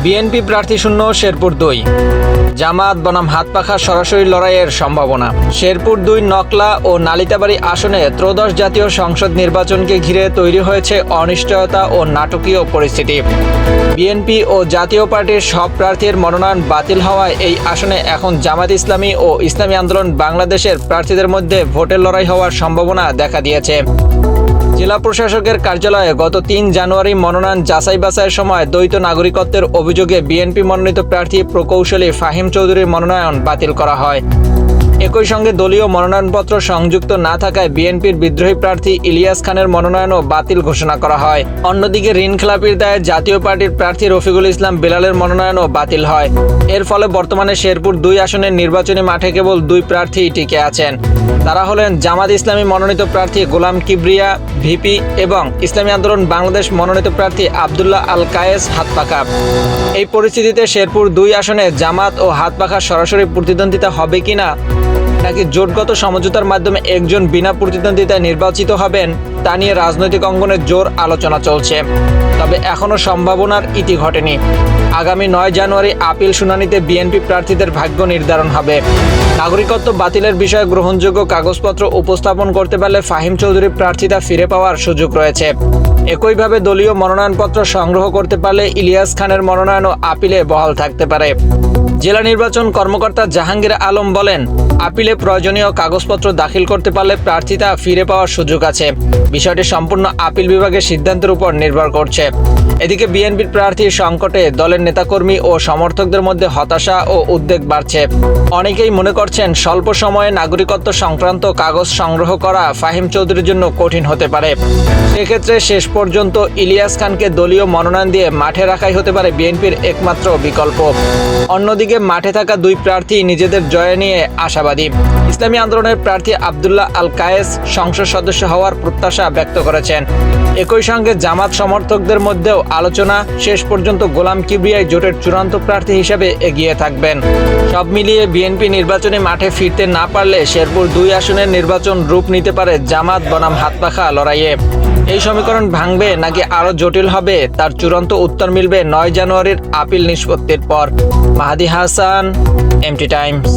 BNP প্রার্থী শূন্য শেরপুর ২। জামাত বনাম হাতপাখা সরাসরি লড়াইয়ের সম্ভাবনা। শেরপুর ২ নকলা ও নালিতাবাড়ী আসনে ত্রয়োদশ জাতীয় সংসদ নির্বাচনকে ঘিরে তৈরি হয়েছে অনিশ্চয়তা ও নাটকীয় পরিস্থিতি। বিএনপি ও জাতীয় পার্টির সব প্রার্থীর মনোনয়ন বাতিল হওয়ায় এই আসনে এখন জামাত ইসলামী ও ইসলামী আন্দোলন বাংলাদেশের প্রার্থীদের মধ্যে ভোটের লড়াই হওয়ার সম্ভাবনা দেখা দিয়েছে। জেলা প্রশাসকের কার্যালয়ে গত ৩ জানুয়ারি মনোনয়ন যাচাই বাছাইয়ের সময় দ্বৈত নাগরিকত্বের অভিযোগে বিএনপি মনোনীত প্রার্থী প্রকৌশলী ফাহিম চৌধুরীর মনোনয়ন বাতিল করা হয়। একই সঙ্গে দলীয় মনোনয়নপত্র সংযুক্ত না থাকায় বিএনপির বিদ্রোহী প্রার্থী ইলিয়াস খানের মনোনয়নও বাতিল ঘোষণা করা হয়। অন্যদিকে ঋণখেলাপির দায়ে জাতীয় পার্টির প্রার্থী রফিকুল ইসলাম বেলালের মনোনয়নও বাতিল হয়। এর ফলে বর্তমানে শেরপুর ২ আসনের নির্বাচনী মাঠে কেবল ২ প্রার্থী টিকে আছেন। তারা হলেন জামাত ইসলামী মনোনীত প্রার্থী গোলাম কিবরিয়া ভিপি এবং ইসলামী আন্দোলন বাংলাদেশ মনোনীত প্রার্থী আব্দুল্লাহ আল কায়েস হাতপাখা। এই পরিস্থিতিতে শেরপুর ২ আসনে জামাত ও হাতপাখা সরাসরি প্রতিদ্বন্দ্বিতা হবে কিনা নাকি জোটগত সমঝোতার মাধ্যমে একজন বিনা প্রতিদ্বন্দ্বিতায় নির্বাচিত হবেন তা নিয়ে রাজনৈতিক অঙ্গনে জোর আলোচনা চলছে। তবে এখনও সম্ভাবনার ইতি ঘটেনি। আগামী ৯ জানুয়ারি আপিল শুনানিতে বিএনপি প্রার্থীদের ভাগ্য নির্ধারণ হবে। নাগরিকত্ব বাতিলের বিষয়ে গ্রহণযোগ্য কাগজপত্র উপস্থাপন করতে পারলে ফাহিম চৌধুরীর প্রার্থিতা ফিরে পাওয়ার সুযোগ রয়েছে। একইভাবে দলীয় মনোনয়নপত্র সংগ্রহ করতে পারলে ইলিয়াস খানের মনোনয়নও আপিলে বহাল থাকতে পারে। জেলা নির্বাচন কর্মকর্তা জাহাঙ্গীর আলম বলেন, আপিলে প্রয়োজনীয় কাগজপত্র দাখিল করতে পারলে প্রার্থিতা ফিরে পাওয়ার সুযোগ আছে। বিষয়টি সম্পূর্ণ আপিল বিভাগের সিদ্ধান্তের উপর নির্ভর করছে। এদিকে বিএনপির প্রার্থীর সংকটে দলের নেতাকর্মী ও সমর্থকদের মধ্যে হতাশা ও উদ্বেগ বাড়ছে। অনেকেই মনে করছেন স্বল্প সময়ে নাগরিকত্ব সংক্রান্ত কাগজ সংগ্রহ করা ফাহিম চৌধুরীর জন্য কঠিন হতে পারে। সেক্ষেত্রে শেষ পর্যন্ত ইলিয়াস খানকে দলীয় মনোনয়ন দিয়ে মাঠে রাখাই হতে পারে বিএনপির একমাত্র বিকল্প। অন্যদিকে মাঠে থাকা ২ প্রার্থী নিজেদের জয় নিয়ে আশাবাদী। ইসলামী আন্দোলনের প্রার্থী আব্দুল্লাহ আল কায়েস সংসদ সদস্য হওয়ার প্রত্যাশা ব্যক্ত করেছেন। একই সঙ্গে জামাত সমর্থকদের মধ্যেও আলোচনা, শেষ পর্যন্ত গোলাম কিবরিয়াই জোটের চূড়ান্ত প্রার্থী হিসেবে এগিয়ে থাকবেন। সব মিলিয়ে বিএনপি নির্বাচনী মাঠে ফিরতে না পারলে শেরপুর ২ আসনের নির্বাচন রূপ নিতে পারে জামাত বনাম হাতপাখা লড়াইয়ে। এই সমীকরণ ভাঙবে নাকি আরও জটিল হবে তার চূড়ান্ত উত্তর মিলবে ৯ জানুয়ারির আপিল নিষ্পত্তির পর। মাহাদি হাসান, এমটি টাইমস।